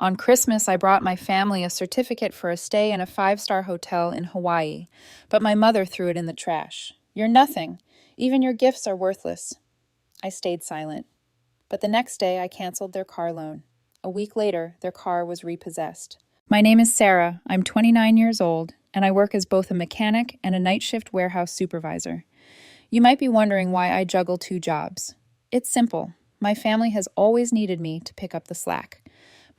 On Christmas, I brought my family a certificate for a stay in a five-star hotel in Hawaii, but my mother threw it in the trash. You're nothing. Even your gifts are worthless. I stayed silent. But the next day, I canceled their car loan. A week later, their car was repossessed. My name is Sarah. I'm 29 years old, and I work as both a mechanic and a night shift warehouse supervisor. You might be wondering why I juggle two jobs. It's simple. My family has always needed me to pick up the slack.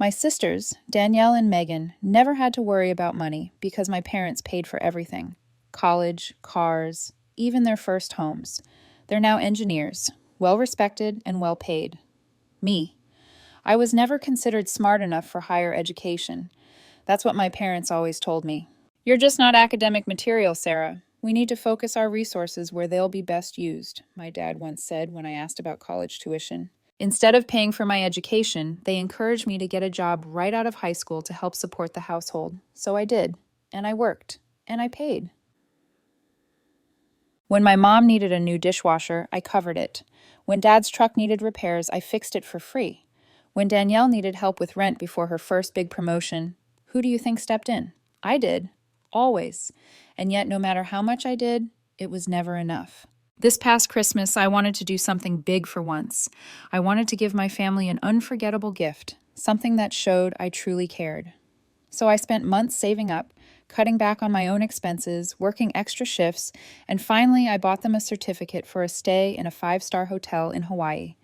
My sisters, Danielle and Megan, never had to worry about money because my parents paid for everything. College, cars, even their first homes. They're now engineers, well respected and well paid. Me. I was never considered smart enough for higher education. That's what my parents always told me. You're just not academic material, Sarah. We need to focus our resources where they'll be best used, my dad once said when I asked about college tuition. Instead of paying for my education, they encouraged me to get a job right out of high school to help support the household. So I did, and I worked, and I paid. When my mom needed a new dishwasher, I covered it. When Dad's truck needed repairs, I fixed it for free. When Danielle needed help with rent before her first big promotion, who do you think stepped in? I did. Always. And yet, no matter how much I did, it was never enough. This past Christmas, I wanted to do something big for once. I wanted to give my family an unforgettable gift, something that showed I truly cared. So I spent months saving up, cutting back on my own expenses, working extra shifts, and finally I bought them a certificate for a stay in a five-star hotel in Hawaii.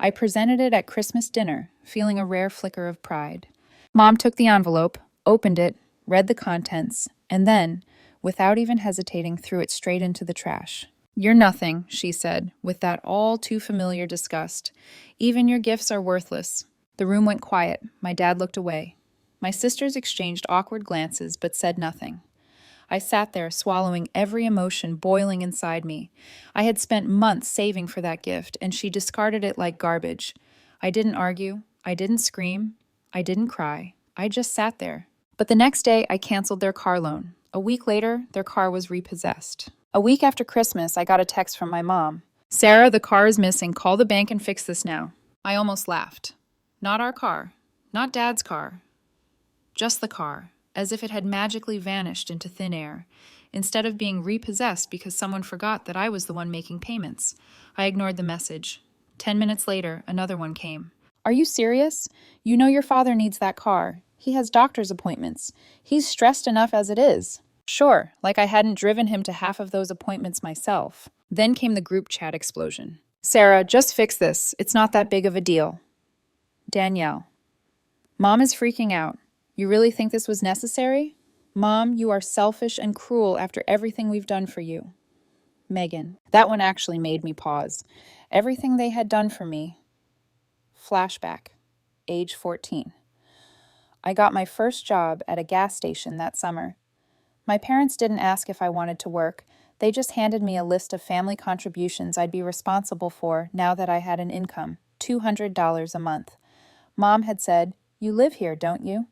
I presented it at Christmas dinner, feeling a rare flicker of pride. Mom took the envelope, opened it, read the contents, and then, without even hesitating, threw it straight into the trash. You're nothing, she said, with that all too familiar disgust. Even your gifts are worthless. The room went quiet. My dad looked away. My sisters exchanged awkward glances, but said nothing. I sat there, swallowing every emotion boiling inside me. I had spent months saving for that gift, and she discarded it like garbage. I didn't argue. I didn't scream. I didn't cry. I just sat there. But the next day, I canceled their car loan. A week later, their car was repossessed. A week after Christmas, I got a text from my mom. Sarah, the car is missing. Call the bank and fix this now. I almost laughed. Not our car. Not Dad's car. Just the car, as if it had magically vanished into thin air. Instead of being repossessed because someone forgot that I was the one making payments, I ignored the message. 10 minutes later, another one came. Are you serious? You know your father needs that car. He has doctor's appointments. He's stressed enough as it is. Sure, like I hadn't driven him to half of those appointments myself. Then came the group chat explosion. Sarah, just fix this. It's not that big of a deal. Danielle. Mom is freaking out. You really think this was necessary? Mom, you are selfish and cruel after everything we've done for you. Megan. That one actually made me pause. Everything they had done for me. Flashback. Age 14. I got my first job at a gas station that summer. My parents didn't ask if I wanted to work. They just handed me a list of family contributions I'd be responsible for now that I had an income, $200 a month. Mom had said, "You live here, don't you?"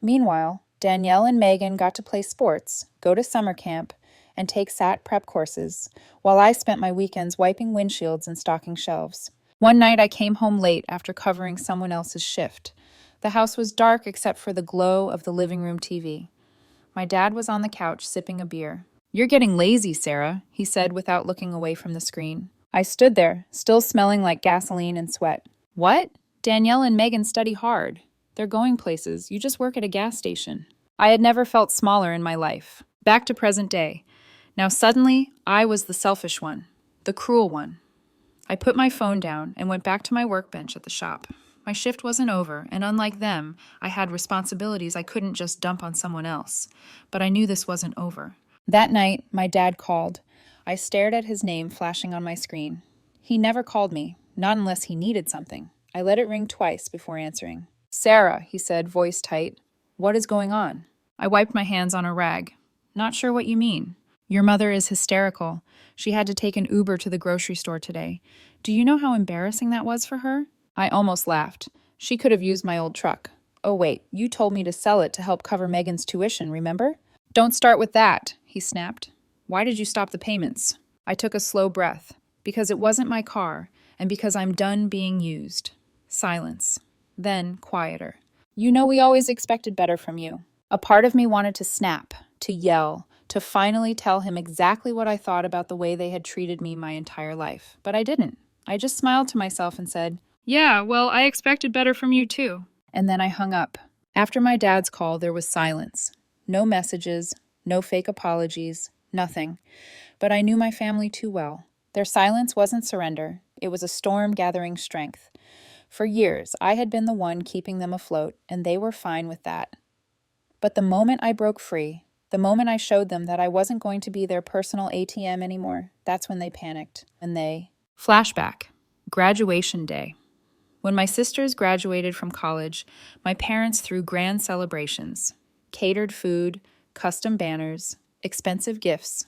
Meanwhile, Danielle and Megan got to play sports, go to summer camp, and take SAT prep courses, while I spent my weekends wiping windshields and stocking shelves. One night I came home late after covering someone else's shift. The house was dark except for the glow of the living room TV. My dad was on the couch sipping a beer. You're getting lazy, Sarah, he said without looking away from the screen. I stood there, still smelling like gasoline and sweat. What? Danielle and Megan study hard. They're going places. You just work at a gas station. I had never felt smaller in my life. Back to present day. Now suddenly, I was the selfish one, the cruel one. I put my phone down and went back to my workbench at the shop. My shift wasn't over, and unlike them, I had responsibilities I couldn't just dump on someone else. But I knew this wasn't over. That night, my dad called. I stared at his name flashing on my screen. He never called me, not unless he needed something. I let it ring twice before answering. Sarah, he said, voice tight. What is going on? I wiped my hands on a rag. Not sure what you mean. Your mother is hysterical. She had to take an Uber to the grocery store today. Do you know how embarrassing that was for her? I almost laughed. She could have used my old truck. Oh wait, you told me to sell it to help cover Megan's tuition, remember? Don't start with that, he snapped. Why did you stop the payments? I took a slow breath. Because it wasn't my car, and because I'm done being used. Silence. Then quieter. You know we always expected better from you. A part of me wanted to snap, to yell, to finally tell him exactly what I thought about the way they had treated me my entire life. But I didn't. I just smiled to myself and said, "Yeah, well, I expected better from you too." And then I hung up. After my dad's call, there was silence. No messages, no fake apologies, nothing. But I knew my family too well. Their silence wasn't surrender, it was a storm gathering strength. For years, I had been the one keeping them afloat, and they were fine with that. But the moment I broke free, the moment I showed them that I wasn't going to be their personal ATM anymore, that's when they panicked. And they... Flashback. Graduation day. When my sisters graduated from college, my parents threw grand celebrations. Catered food, custom banners, expensive gifts.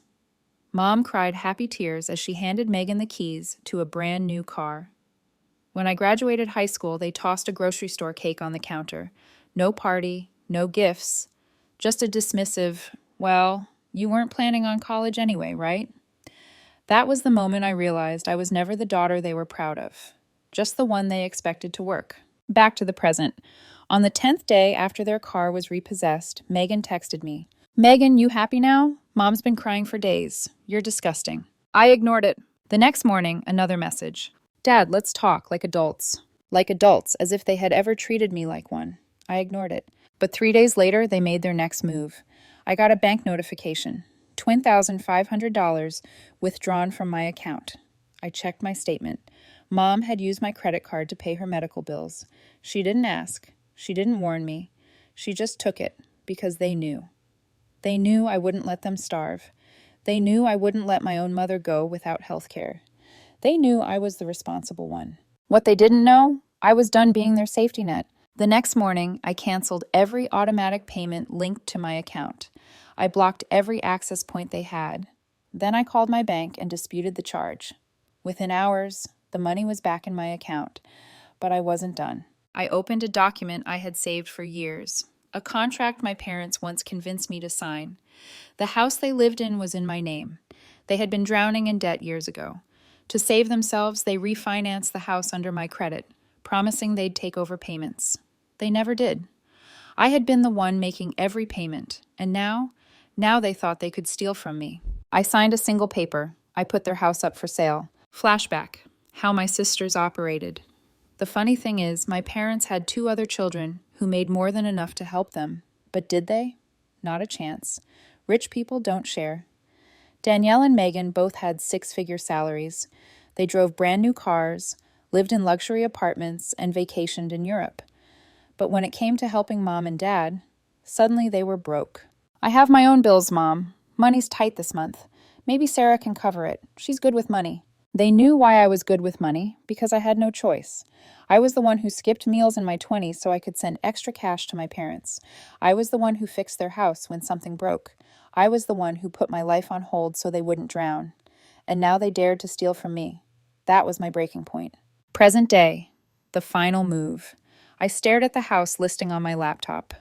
Mom cried happy tears as she handed Megan the keys to a brand new car. When I graduated high school, they tossed a grocery store cake on the counter. No party, no gifts, just a dismissive, "Well, you weren't planning on college anyway, right?" That was the moment I realized I was never the daughter they were proud of, just the one they expected to work. Back to the present. On the 10th day after their car was repossessed, Megan texted me. "Megan, you happy now? Mom's been crying for days. You're disgusting." I ignored it. The next morning, another message. "Dad, let's talk, like adults." Like adults, as if they had ever treated me like one. I ignored it. But 3 days later, they made their next move. I got a bank notification. $20,500 withdrawn from my account. I checked my statement. Mom had used my credit card to pay her medical bills. She didn't ask. She didn't warn me. She just took it, because they knew. They knew I wouldn't let them starve. They knew I wouldn't let my own mother go without health care. They knew I was the responsible one. What they didn't know, I was done being their safety net. The next morning, I canceled every automatic payment linked to my account. I blocked every access point they had. Then I called my bank and disputed the charge. Within hours, the money was back in my account. But I wasn't done. I opened a document I had saved for years, a contract my parents once convinced me to sign. The house they lived in was in my name. They had been drowning in debt years ago. To save themselves, they refinanced the house under my credit, promising they'd take over payments. They never did. I had been the one making every payment, and now they thought they could steal from me. I signed a single paper. I put their house up for sale. Flashback. How my sisters operated. The funny thing is, my parents had 2 other children who made more than enough to help them. But did they? Not a chance. Rich people don't share. Danielle and Megan both had 6-figure salaries. They drove brand new cars, lived in luxury apartments, and vacationed in Europe. But when it came to helping Mom and Dad, suddenly they were broke. "I have my own bills, Mom. Money's tight this month. Maybe Sarah can cover it. She's good with money." They knew why I was good with money, because I had no choice. I was the one who skipped meals in my 20s so I could send extra cash to my parents. I was the one who fixed their house when something broke. I was the one who put my life on hold so they wouldn't drown. And now they dared to steal from me. That was my breaking point. Present day. The final move. I stared at the house listing on my laptop.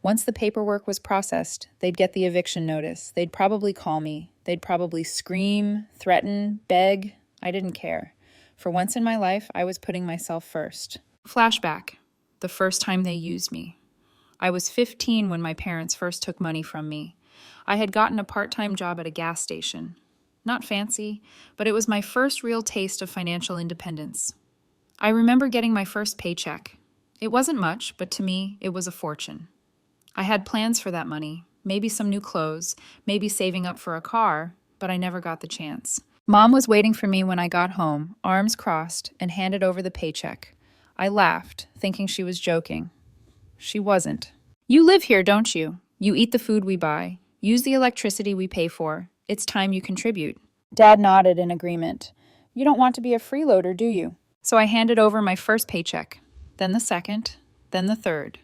Once the paperwork was processed, they'd get the eviction notice. They'd probably call me. They'd probably scream, threaten, beg. I didn't care. For once in my life, I was putting myself first. Flashback. The first time they used me. I was 15 when my parents first took money from me. I had gotten a part-time job at a gas station. Not fancy, but it was my first real taste of financial independence. I remember getting my first paycheck. It wasn't much, but to me, it was a fortune. I had plans for that money, maybe some new clothes, maybe saving up for a car, but I never got the chance. Mom was waiting for me when I got home, arms crossed, and handed over the paycheck. I laughed, thinking she was joking. She wasn't. "You live here, don't you? You eat the food we buy. Use the electricity we pay for. It's time you contribute." Dad nodded in agreement. "You don't want to be a freeloader, do you?" So I handed over my first paycheck, then the second, then the third.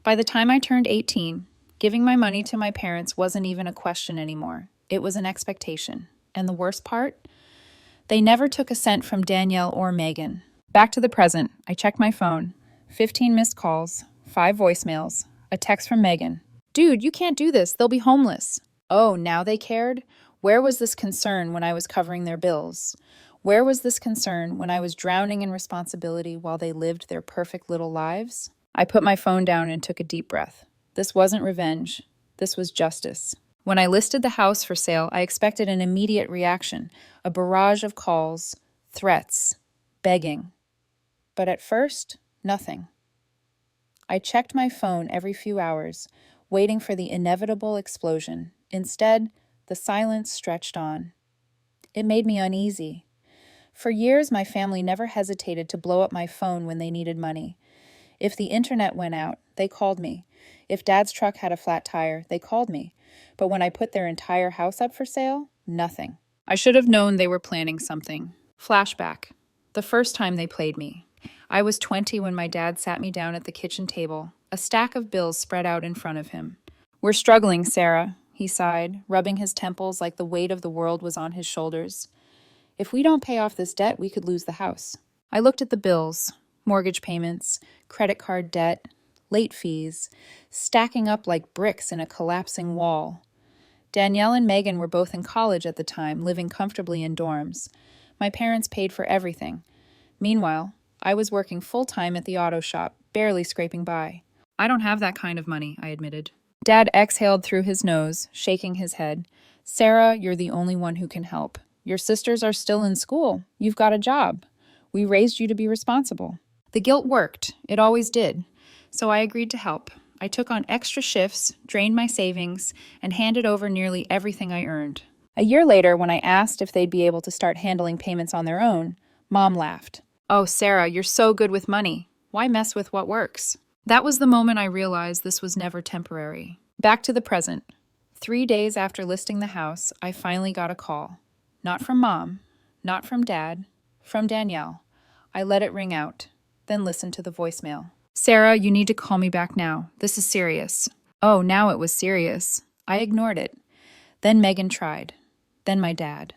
By the time I turned 18, giving my money to my parents wasn't even a question anymore. It was an expectation. And the worst part? They never took a cent from Danielle or Megan. Back to the present. I checked my phone. 15 missed calls, 5 voicemails, a text from Megan. "Dude, you can't do this. They'll be homeless." Oh, now they cared? Where was this concern when I was covering their bills? Where was this concern when I was drowning in responsibility while they lived their perfect little lives? I put my phone down and took a deep breath. This wasn't revenge. This was justice. When I listed the house for sale, I expected an immediate reaction, a barrage of calls, threats, begging. But at first, nothing. I checked my phone every few hours, waiting for the inevitable explosion. Instead, the silence stretched on. It made me uneasy. For years, my family never hesitated to blow up my phone when they needed money. If the internet went out, they called me. If Dad's truck had a flat tire, they called me. But when I put their entire house up for sale, nothing. I should have known they were planning something. Flashback. The first time they played me. I was 20 when my dad sat me down at the kitchen table, a stack of bills spread out in front of him. "We're struggling, Sarah," he sighed, rubbing his temples like the weight of the world was on his shoulders. "If we don't pay off this debt, we could lose the house." I looked at the bills, mortgage payments, credit card debt, late fees, stacking up like bricks in a collapsing wall. Danielle and Megan were both in college at the time, living comfortably in dorms. My parents paid for everything. Meanwhile, I was working full-time at the auto shop, barely scraping by. "I don't have that kind of money," I admitted. Dad exhaled through his nose, shaking his head. "Sarah, you're the only one who can help. Your sisters are still in school. You've got a job. We raised you to be responsible." The guilt worked. It always did. So I agreed to help. I took on extra shifts, drained my savings, and handed over nearly everything I earned. A year later, when I asked if they'd be able to start handling payments on their own, Mom laughed. "Oh, Sarah, you're so good with money. Why mess with what works?" That was the moment I realized this was never temporary. Back to the present. 3 days after listing the house, I finally got a call. Not from Mom, not from Dad, from Danielle. I let it ring out, then listened to the voicemail. "Sarah, you need to call me back now. This is serious." Oh, now it was serious. I ignored it. Then Megan tried. Then my dad.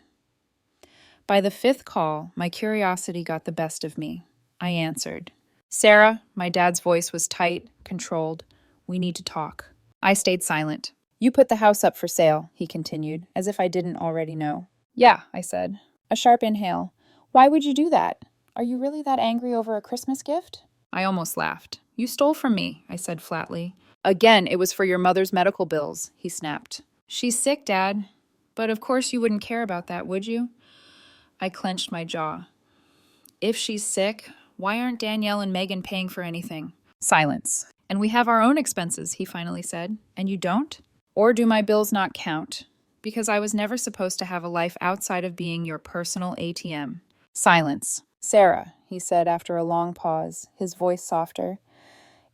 By the 5th call, my curiosity got the best of me. I answered. "Sarah," my dad's voice was tight, controlled. "We need to talk." I stayed silent. "You put the house up for sale," he continued, as if I didn't already know. "Yeah," I said. A sharp inhale. "Why would you do that? Are you really that angry over a Christmas gift?" I almost laughed. "You stole from me," I said flatly. "Again, it was for your mother's medical bills," he snapped. "She's sick, Dad. But of course you wouldn't care about that, would you?" I clenched my jaw. "If she's sick, why aren't Danielle and Megan paying for anything?" Silence. "And we have our own expenses," he finally said. "And you don't? Or do my bills not count? Because I was never supposed to have a life outside of being your personal ATM." Silence. "Sarah," he said after a long pause, his voice softer,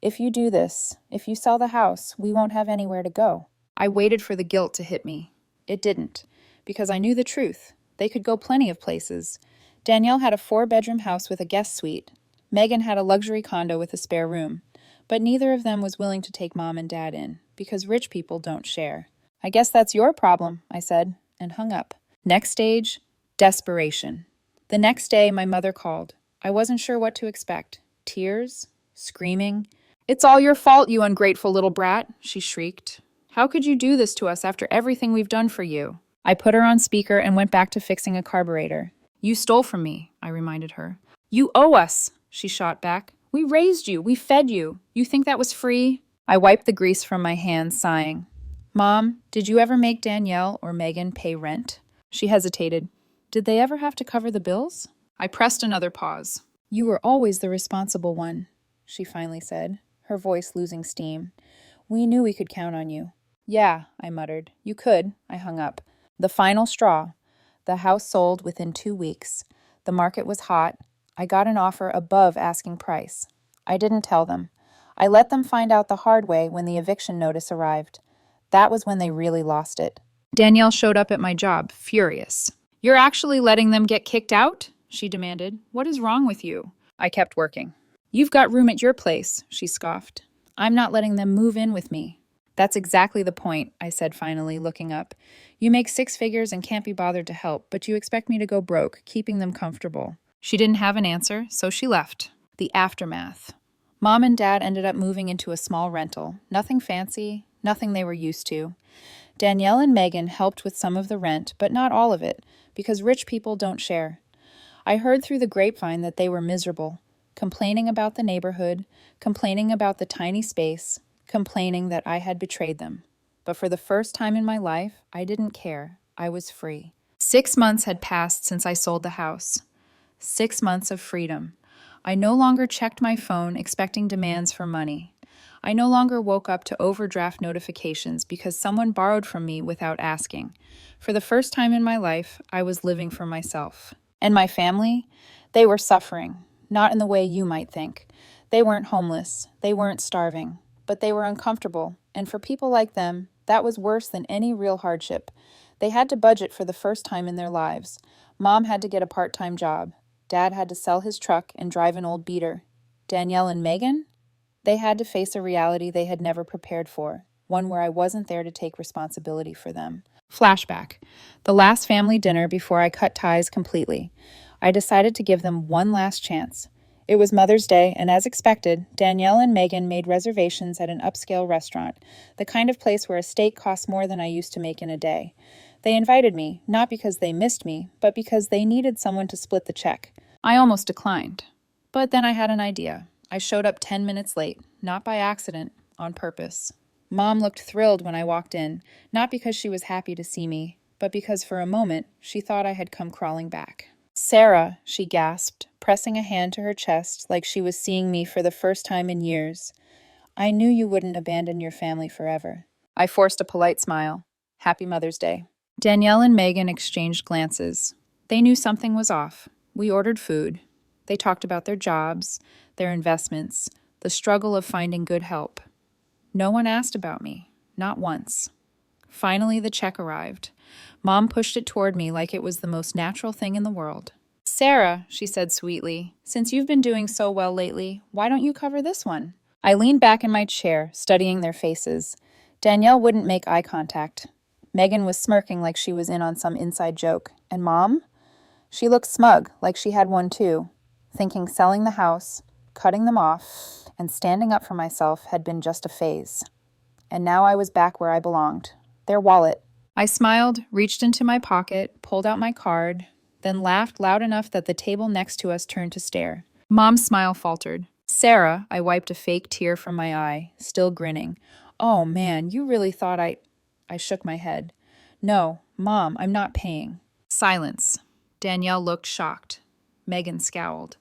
"if you do this, if you sell the house, we won't have anywhere to go." I waited for the guilt to hit me. It didn't, because I knew the truth. They could go plenty of places. Danielle had a 4-bedroom house with a guest suite. Megan had a luxury condo with a spare room. But neither of them was willing to take Mom and Dad in, because rich people don't share. "I guess that's your problem," I said, and hung up. Next stage, desperation. The next day, my mother called. I wasn't sure what to expect. Tears? Screaming? "It's all your fault, you ungrateful little brat," she shrieked. "How could you do this to us after everything we've done for you?" I put her on speaker and went back to fixing a carburetor. "You stole from me," I reminded her. "You owe us," she shot back. "We raised you. We fed you. You think that was free?" I wiped the grease from my hands, sighing. "Mom, did you ever make Danielle or Megan pay rent?" She hesitated. "Did they ever have to cover the bills?" I pressed another pause. "You were always the responsible one," she finally said, her voice losing steam. "We knew we could count on you." "Yeah," I muttered. "You could." I hung up. The final straw. The house sold within 2 weeks. The market was hot. I got an offer above asking price. I didn't tell them. I let them find out the hard way when the eviction notice arrived. That was when they really lost it. Danielle showed up at my job, furious. "You're actually letting them get kicked out?" she demanded. "What is wrong with you?" I kept working. "You've got room at your place," she scoffed. "I'm not letting them move in with me." "That's exactly the point," I said finally, looking up. "You make 6 figures and can't be bothered to help, but you expect me to go broke, keeping them comfortable." She didn't have an answer, so she left. The aftermath. Mom and Dad ended up moving into a small rental. Nothing fancy, nothing they were used to. Danielle and Megan helped with some of the rent, but not all of it, because rich people don't share. I heard through the grapevine that they were miserable. complaining about the neighborhood, complaining about the tiny space, complaining that I had betrayed them. But for the first time in my life, I didn't care. I was free. 6 months had passed since I sold the house. 6 months of freedom. I no longer checked my phone expecting demands for money. I no longer woke up to overdraft notifications because someone borrowed from me without asking. For the first time in my life, I was living for myself. And my family? They were suffering, not in the way you might think. They weren't homeless, they weren't starving, but they were uncomfortable, and for people like them, that was worse than any real hardship. They had to budget for the first time in their lives. Mom had to get a part-time job. Dad had to sell his truck and drive an old beater. Danielle and Megan? They had to face a reality they had never prepared for, one where I wasn't there to take responsibility for them. Flashback. The last family dinner before I cut ties completely. I decided to give them one last chance. It was Mother's Day, and as expected, Danielle and Megan made reservations at an upscale restaurant, the kind of place where a steak costs more than I used to make in a day. They invited me, not because they missed me, but because they needed someone to split the check. I almost declined. But then I had an idea. I showed up 10 minutes late, not by accident, on purpose. Mom looked thrilled when I walked in, not because she was happy to see me, but because for a moment she thought I had come crawling back. "Sarah," she gasped, pressing a hand to her chest like she was seeing me for the first time in years. "I knew you wouldn't abandon your family forever." I forced a polite smile. "Happy Mother's Day." Danielle and Megan exchanged glances. They knew something was off. We ordered food. They talked about their jobs, their investments, the struggle of finding good help. No one asked about me, not once. Finally, the check arrived. Mom pushed it toward me like it was the most natural thing in the world. "Sarah," she said sweetly, "since you've been doing so well lately, why don't you cover this one?" I leaned back in my chair, studying their faces. Danielle wouldn't make eye contact. Megan was smirking like she was in on some inside joke. And Mom? She looked smug, like she had one too, thinking selling the house, cutting them off, and standing up for myself had been just a phase. And now I was back where I belonged. Their wallet. I smiled, reached into my pocket, pulled out my card, then laughed loud enough that the table next to us turned to stare. Mom's smile faltered. "Sarah," I wiped a fake tear from my eye, still grinning. "Oh man, you really thought I shook my head. "No, Mom, I'm not paying." Silence. Danielle looked shocked. Megan scowled.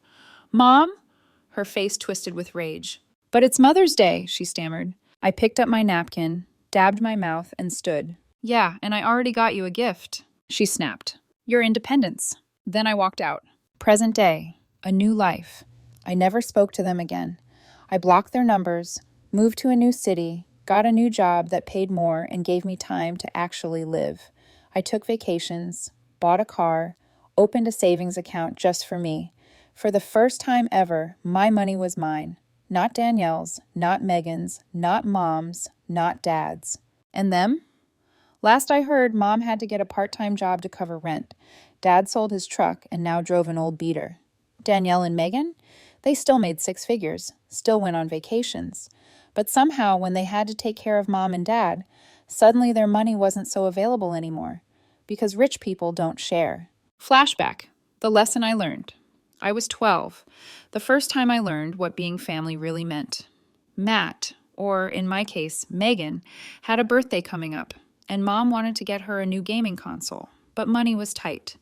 "Mom?" Her face twisted with rage. "But it's Mother's Day," she stammered. I picked up my napkin, dabbed my mouth, and stood. "Yeah, and I already got you a gift," she snapped. "Your independence." Then I walked out. Present day. A new life. I never spoke to them again. I blocked their numbers, moved to a new city, got a new job that paid more and gave me time to actually live. I took vacations, bought a car, opened a savings account just for me. For the first time ever, my money was mine. Not Danielle's, not Megan's, not Mom's, not Dad's. And them? Last I heard, Mom had to get a part-time job to cover rent. Dad sold his truck and now drove an old beater. Danielle and Megan? They still made 6 figures, still went on vacations. But somehow, when they had to take care of Mom and Dad, suddenly their money wasn't so available anymore. Because rich people don't share. Flashback. The lesson I learned. I was 12. The first time I learned what being family really meant. Matt, or in my case, Megan, had a birthday coming up, and Mom wanted to get her a new gaming console, but money was tight.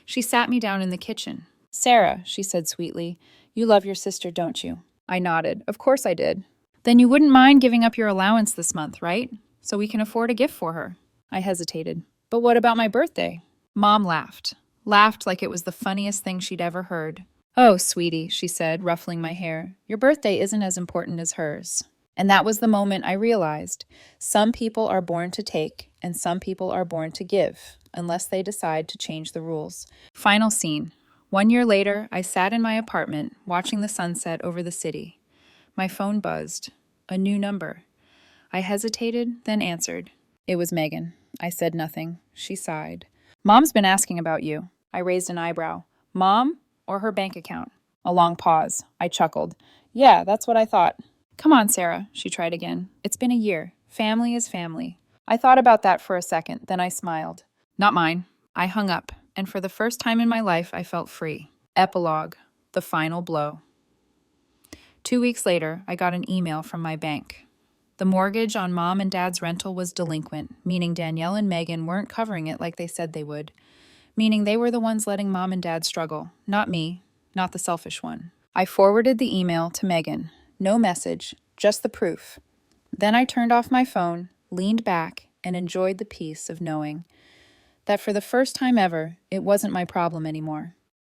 She sat me down in the kitchen. "Sarah," she said sweetly, "you love your sister, don't you?" I nodded. Of course I did. "Then you wouldn't mind giving up your allowance this month, right? So we can afford a gift for her." I hesitated. "But what about my birthday?" Mom laughed. Laughed like it was the funniest thing she'd ever heard. "Oh, sweetie," she said, ruffling my hair, "your birthday isn't as important as hers." And that was the moment I realized some people are born to take and some people are born to give, unless they decide to change the rules. Final scene. 1 year later, I sat in my apartment, watching the sunset over the city. My phone buzzed. A new number. I hesitated, then answered. It was Megan. I said nothing. She sighed. "Mom's been asking about you." I raised an eyebrow. "Mom or her bank account?" A long pause. I chuckled. "Yeah, that's what I thought." "Come on, Sarah," she tried again. "It's been a year. Family is family." I thought about that for a second, then I smiled. "Not mine." I hung up, and for the first time in my life, I felt free. Epilogue. The final blow. 2 weeks later, I got an email from my bank. The mortgage on Mom and Dad's rental was delinquent, meaning Danielle and Megan weren't covering it like they said they would, meaning they were the ones letting Mom and Dad struggle, not me, not the selfish one. I forwarded the email to Megan. No message, just the proof. Then I turned off my phone, leaned back, and enjoyed the peace of knowing that for the first time ever, it wasn't my problem anymore.